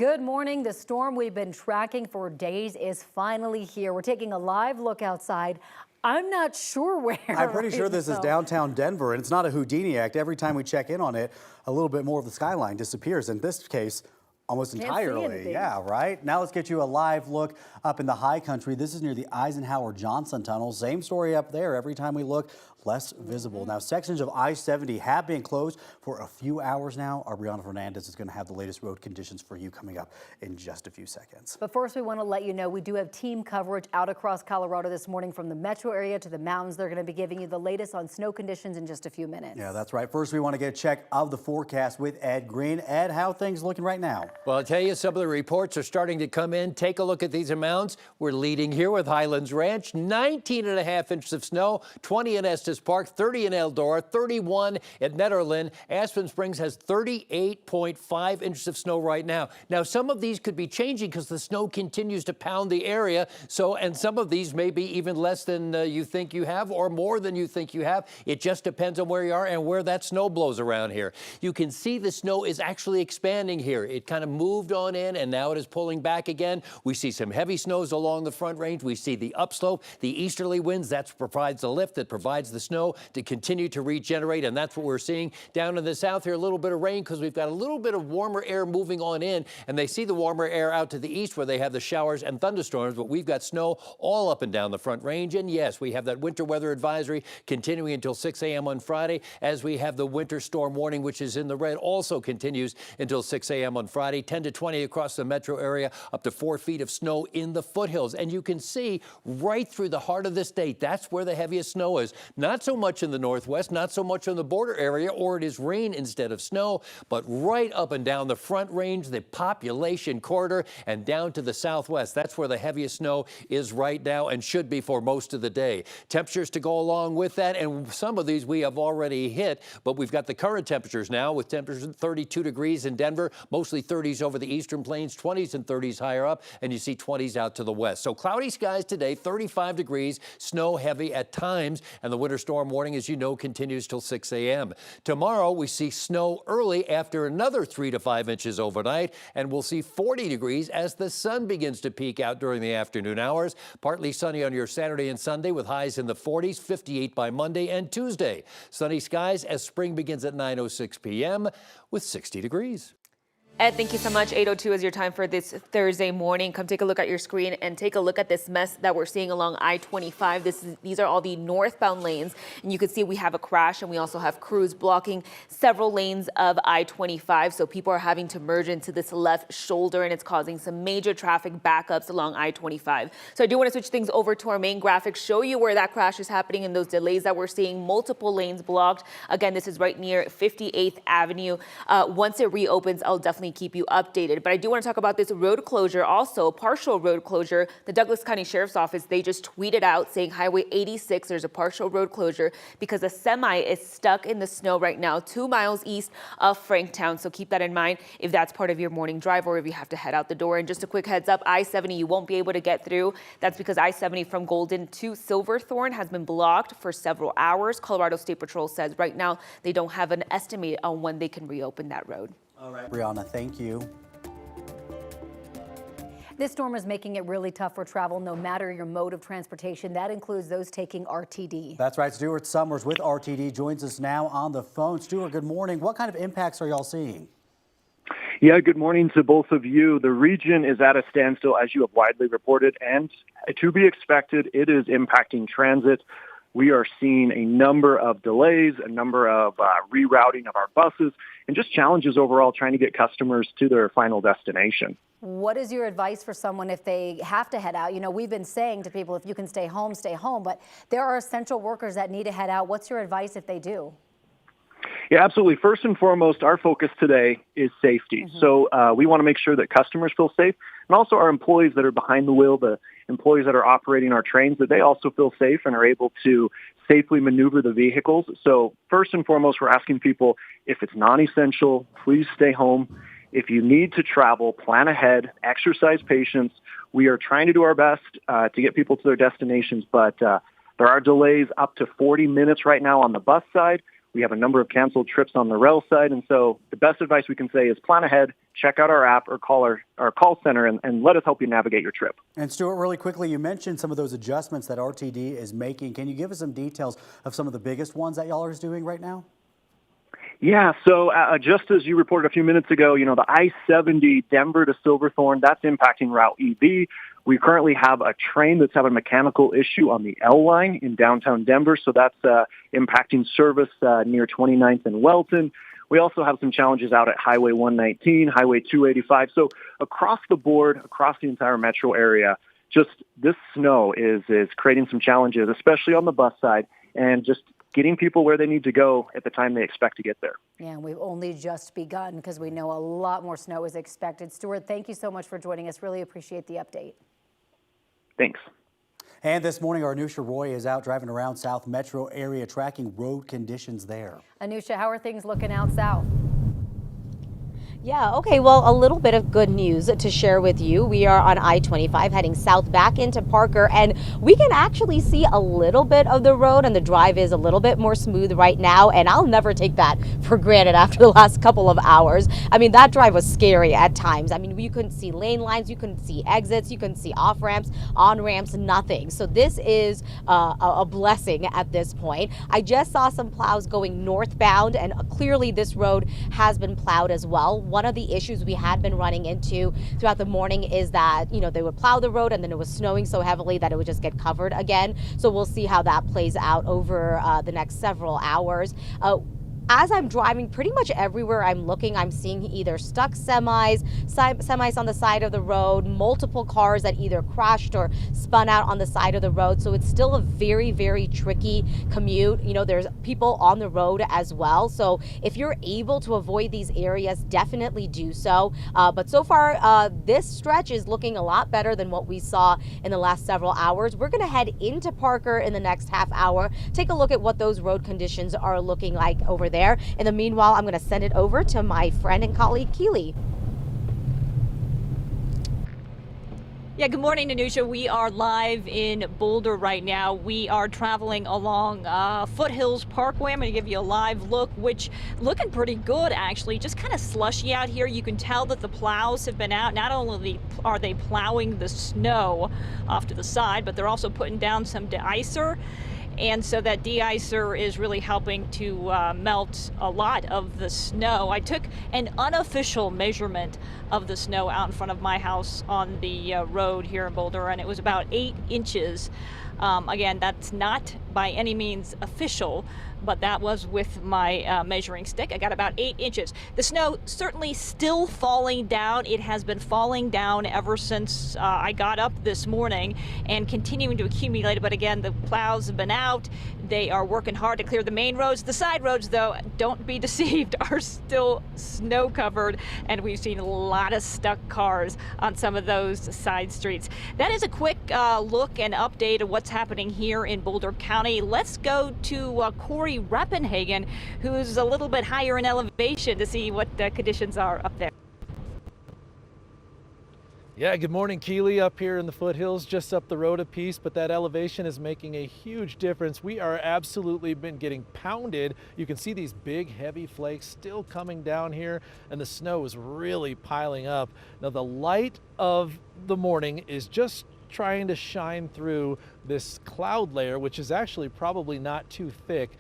Good morning. The storm we've been tracking for days is finally here. We're taking a live look outside. I'm not sure where. I'm pretty sure this is downtown Denver, and it's not a Houdini act. Every time we check in on it, a little bit more of the skyline disappears. In this case, almost entirely. Yeah, right? Now let's get you a live look up in the high country. This is near the Eisenhower-Johnson tunnel. Same story up there. Every time we look, less visible. Now, sections of I-70 have been closed for a few hours now. Our Brianna Fernandez is going to have the latest road conditions for you coming up in just a few seconds. But first, we want to let you know we do have team coverage out across Colorado this morning from the metro area to the mountains. They're going to be giving you the latest on snow conditions in just a few minutes. Yeah, that's right. First, we want to get a check of the forecast with Ed Green. Ed, how are things looking right now? Well, I'll tell you, some of the reports are starting to come in. Take a look at these amounts. We're leading here with Highlands Ranch, 19.5 inches of snow, 20 in Estes Park, 30 in Eldora, 31 at Netterlin. Aspen Springs has 38.5 inches of snow right now. Now, some of these could be changing because the snow continues to pound the area. And some of these may be even less than you think you have or more than you think you have. It just depends on where you are and where that snow blows around here. You can see the snow is actually expanding here. It kind of moved on in and now it is pulling back again. We see some heavy snows along the Front Range. We see the upslope, the easterly winds. That provides the lift that provides the snow to continue to regenerate, and that's what we're seeing down in the south here. A little bit of rain because we've got a little bit of warmer air moving on in, and they see the warmer air out to the east where they have the showers and thunderstorms, but we've got snow all up and down the Front Range. And yes, we have that winter weather advisory continuing until 6 a.m. on Friday, as we have the winter storm warning, which is in the red, also continues until 6 a.m. on Friday. 10 to 20 across the metro area, up to 4 feet of snow in the foothills. And you can see right through the heart of the state, that's where the heaviest snow is. Not so much in the northwest, not so much in the border area, or it is rain instead of snow, but right up and down the Front Range, the population corridor, and down to the southwest. That's where the heaviest snow is right now and should be for most of the day. Temperatures to go along with that, and some of these we have already hit, but we've got the current temperatures now with temperatures 32 degrees in Denver, mostly 30s over the eastern plains, 20s and 30s higher up, and you see 20s out to the west. So cloudy skies today, 35 degrees, snow heavy at times, and the winter storm warning, as you know, continues till 6 a.m. Tomorrow, we see snow early after another 3 to 5 inches overnight, and we'll see 40 degrees as the sun begins to peek out during the afternoon hours. Partly sunny on your Saturday and Sunday with highs in the 40s, 58 by Monday and Tuesday. Sunny skies as spring begins at 9:06 p.m. with 60 degrees. Ed, thank you so much. 8:02 is your time for this Thursday morning. Come take a look at your screen and take a look at this mess that we're seeing along I-25. These are all the northbound lanes, and you can see we have a crash, and we also have crews blocking several lanes of I-25. So people are having to merge into this left shoulder, and it's causing some major traffic backups along I-25. So I do want to switch things over to our main graphic, show you where that crash is happening and those delays that we're seeing. Multiple lanes blocked. Again, this is right near 58th Avenue. Once it reopens, I'll definitely keep you updated. But I do want to talk about this road closure, also partial road closure. The Douglas County Sheriff's Office, they just tweeted out saying Highway 86, there's a partial road closure because a semi is stuck in the snow right now, 2 miles east of Franktown. So keep that in mind if that's part of your morning drive or if you have to head out the door. And just a quick heads up, I-70, you won't be able to get through. That's because I-70 from Golden to Silverthorne has been blocked for several hours. Colorado State Patrol says right now they don't have an estimate on when they can reopen that road. All right, Brianna, thank you. This storm is making it really tough for travel, no matter your mode of transportation. That includes those taking RTD. That's right. Stuart Summers with RTD joins us now on the phone. Stuart, good morning. What kind of impacts are y'all seeing? Yeah, good morning to both of you. The region is at a standstill, as you have widely reported, and to be expected, it is impacting transit. We are seeing a number of delays, a number of rerouting of our buses, and just challenges overall trying to get customers to their final destination. What is your advice for someone if they have to head out? You know, we've been saying to people, if you can stay home, but there are essential workers that need to head out. What's your advice if they do? Yeah, absolutely. First and foremost, our focus today is safety. So we want to make sure that customers feel safe, and also our employees that are behind the wheel, the employees that are operating our trains, that they also feel safe and are able to safely maneuver the vehicles. So first and foremost, we're asking people, if it's non-essential, please stay home. If you need to travel, plan ahead, exercise patience. We are trying to do our best to get people to their destinations, but there are delays up to 40 minutes right now on the bus side. We have a number of canceled trips on the rail side. And so the best advice we can say is plan ahead, check out our app, or call our call center and let us help you navigate your trip. And Stuart, really quickly, you mentioned some of those adjustments that RTD is making. Can you give us some details of some of the biggest ones that y'all are doing right now? Yeah, so just as you reported a few minutes ago, the I-70 Denver to Silverthorne, that's impacting Route EV. We currently have a train that's having a mechanical issue on the L line in downtown Denver, so that's impacting service near 29th and Welton. We also have some challenges out at Highway 119, Highway 285. So across the board, across the entire metro area, just this snow is creating some challenges, especially on the bus side, and just getting people where they need to go at the time they expect to get there. Yeah, we've only just begun because we know a lot more snow is expected. Stuart, thank you so much for joining us. Really appreciate the update. Thanks. And this morning, our Anusha Roy is out driving around South Metro area tracking road conditions there. Anusha, how are things looking out south? Yeah, okay, well, a little bit of good news to share with you. We are on I-25 heading south back into Parker, and we can actually see a little bit of the road, and the drive is a little bit more smooth right now, and I'll never take that for granted after the last couple of hours. I mean, that drive was scary at times. I mean, you couldn't see lane lines, you couldn't see exits, you couldn't see off-ramps, on-ramps, nothing. So this is a blessing at this point. I just saw some plows going northbound, and clearly this road has been plowed as well. One of the issues we had been running into throughout the morning is that, they would plow the road and then it was snowing so heavily that it would just get covered again. So we'll see how that plays out over the next several hours. As I'm driving pretty much everywhere I'm looking, I'm seeing either stuck semis on the side of the road, multiple cars that either crashed or spun out on the side of the road. So it's still a very, very tricky commute. There's people on the road as well. So if you're able to avoid these areas, definitely do so. But so far, this stretch is looking a lot better than what we saw in the last several hours. We're going to head into Parker in the next half hour, take a look at what those road conditions are looking like over there. In the meanwhile, I'm going to send it over to my friend and colleague, Keely. Yeah, good morning, Anusha. We are live in Boulder right now. We are traveling along Foothills Parkway. I'm going to give you a live look, which looking pretty good, actually. Just kind of slushy out here. You can tell that the plows have been out. Not only are they plowing the snow off to the side, but they're also putting down some de-icer. And so that de-icer is really helping to melt a lot of the snow. I took an unofficial measurement of the snow out in front of my house on the road here in Boulder, and it was about 8 inches. Again, that's not by any means official, but that was with my measuring stick. I got about 8 inches. The snow certainly still falling down. It has been falling down ever since I got up this morning and continuing to accumulate. But again, the plows have been out. They are working hard to clear the main roads. The side roads, though, don't be deceived, are still snow covered, and we've seen a lot of stuck cars on some of those side streets. That is a quick look and update of what's happening here in Boulder County. Let's go to Corey Reppenhagen, who's a little bit higher in elevation, to see what the conditions are up there. Yeah, good morning, Keely, up here in the foothills, just up the road a piece, but that elevation is making a huge difference. We are absolutely been getting pounded. You can see these big, heavy flakes still coming down here, and the snow is really piling up. Now, the light of the morning is just trying to shine through this cloud layer, which is actually probably not too thick.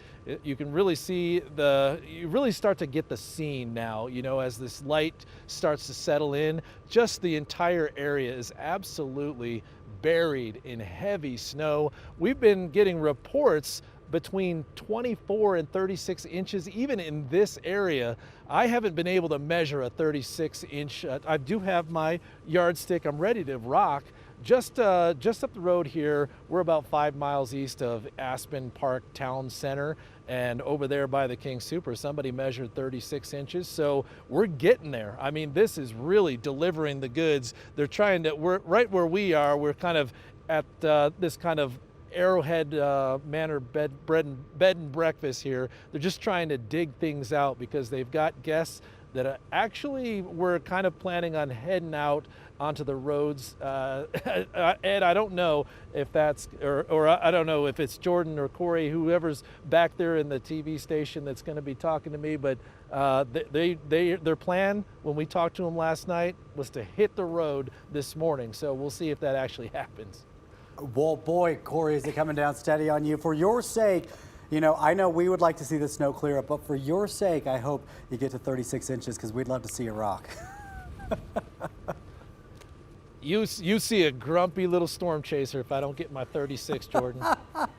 You can really see you really start to get the scene now, as this light starts to settle in. Just the entire area is absolutely buried in heavy snow. We've been getting reports between 24 and 36 inches, even in this area. I haven't been able to measure a 36-inch. I do have my yardstick. I'm ready to rock. Just up the road here, we're about 5 miles east of Aspen Park Town Center, and over there by the King Super, somebody measured 36 inches. So we're getting there. I mean, this is really delivering the goods. We're right where we are. We're kind of at this kind of Arrowhead Manor bed and breakfast here. They're just trying to dig things out because they've got guests that actually were kind of planning on heading out onto the roads. Ed, I don't know if that's, or I don't know if it's Jordan or Corey, whoever's back there in the TV station that's going to be talking to me, but their plan when we talked to them last night was to hit the road this morning. So we'll see if that actually happens. Well, boy, Corey, is it coming down steady on you. For your sake, you know, I know we would like to see the snow clear up, but for your sake, I hope you get to 36 inches because we'd love to see a rock. You see a grumpy little storm chaser if I don't get my 36, Jordan.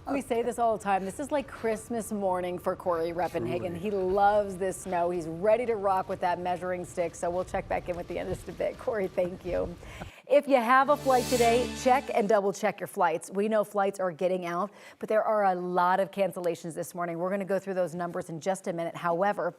We say this all the time. This is like Christmas morning for Corey Reppenhagen. He loves this snow. He's ready to rock with that measuring stick. So we'll check back in with you in just a bit. Corey, thank you. If you have a flight today, check and double check your flights. We know flights are getting out, but there are a lot of cancellations this morning. We're going to go through those numbers in just a minute. However,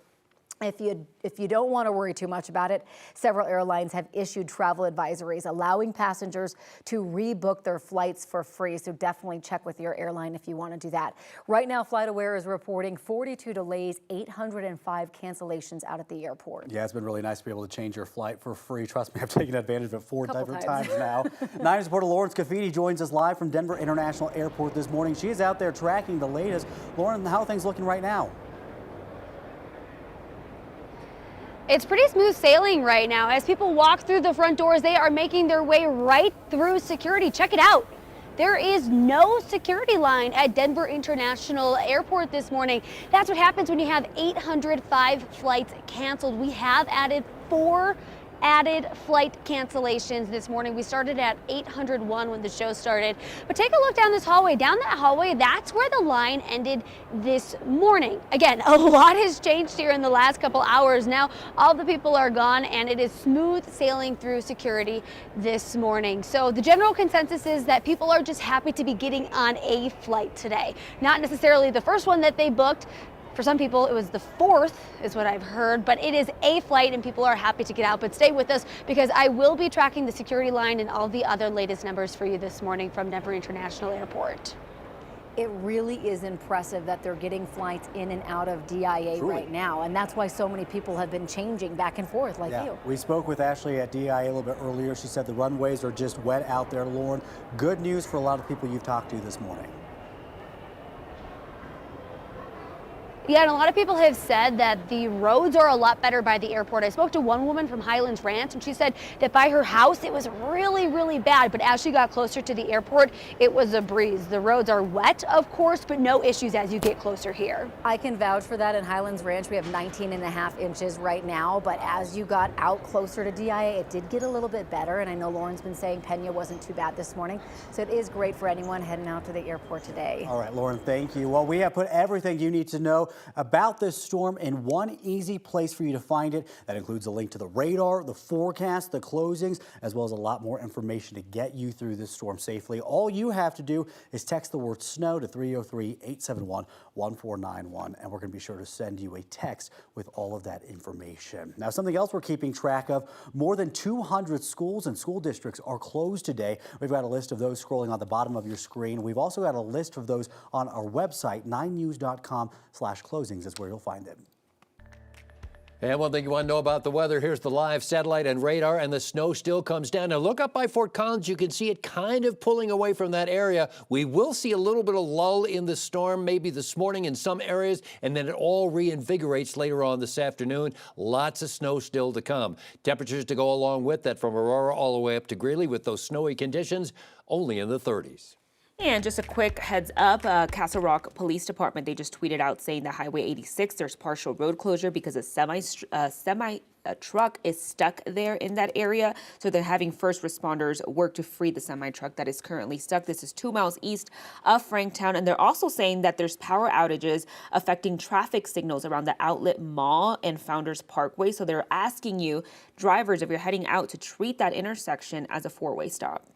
if you don't want to worry too much about it, several airlines have issued travel advisories allowing passengers to rebook their flights for free. So definitely check with your airline if you want to do that. Right now, FlightAware is reporting 42 delays, 805 cancellations out at the airport. Yeah, it's been really nice to be able to change your flight for free. Trust me, I've taken advantage of it four different times now. 9 News reporter Lauren Scafidi joins us live from Denver International Airport this morning. She is out there tracking the latest. Lauren, how are things looking right now? It's pretty smooth sailing right now. As people walk through the front doors, they are making their way right through security. Check it out. There is no security line at Denver International Airport this morning. That's what happens when you have 805 flights canceled. We have added 4 added flight cancellations this morning. We started at 801 when the show started. But take a look down this hallway. Down that hallway, that's where the line ended this morning. Again, a lot has changed here in the last couple hours. Now all the people are gone and it is smooth sailing through security this morning. So the general consensus is that people are just happy to be getting on a flight today. Not necessarily the first one that they booked. For some people, it was the 4th, is what I've heard, but it is a flight and people are happy to get out. But stay with us because I will be tracking the security line and all the other latest numbers for you this morning from Denver International Airport. It really is impressive that they're getting flights in and out of DIA right now. And that's why so many people have been changing back and forth like you. We spoke with Ashley at DIA a little bit earlier. She said the runways are just wet out there, Lauren. Good news for a lot of people you've talked to this morning. Yeah, and a lot of people have said that the roads are a lot better by the airport. I spoke to one woman from Highlands Ranch, and she said that by her house, it was really, really bad. But as she got closer to the airport, it was a breeze. The roads are wet, of course, but no issues as you get closer here. I can vouch for that. In Highlands Ranch, we have 19.5 inches right now. But as you got out closer to DIA, it did get a little bit better. And I know Lauren's been saying Pena wasn't too bad this morning. So it is great for anyone heading out to the airport today. All right, Lauren, thank you. Well, we have put everything you need to know about this storm in one easy place for you to find it. That includes a link to the radar, the forecast, the closings, as well as a lot more information to get you through this storm safely. All you have to do is text the word snow to 303-871-1491, and we're going to be sure to send you a text with all of that information. Now, something else we're keeping track of, more than 200 schools and school districts are closed today. We've got a list of those scrolling on the bottom of your screen. We've also got a list of those on our website, 9news.com/closings is where you'll find them. And one thing you want to know about the weather, here's the live satellite and radar, and the snow still comes down. Now look up by Fort Collins, you can see it kind of pulling away from that area. We will see a little bit of lull in the storm, maybe this morning in some areas, and then it all reinvigorates later on this afternoon. Lots of snow still to come. Temperatures to go along with that from Aurora all the way up to Greeley with those snowy conditions, only in the 30s. And just a quick heads up, Castle Rock Police Department, they just tweeted out saying that Highway 86, there's partial road closure because a semi truck is stuck there in that area. So they're having first responders work to free the semi truck that is currently stuck. This is 2 miles east of Franktown. And they're also saying that there's power outages affecting traffic signals around the Outlet Mall and Founders Parkway. So they're asking you, drivers, if you're heading out, to treat that intersection as a 4-way stop.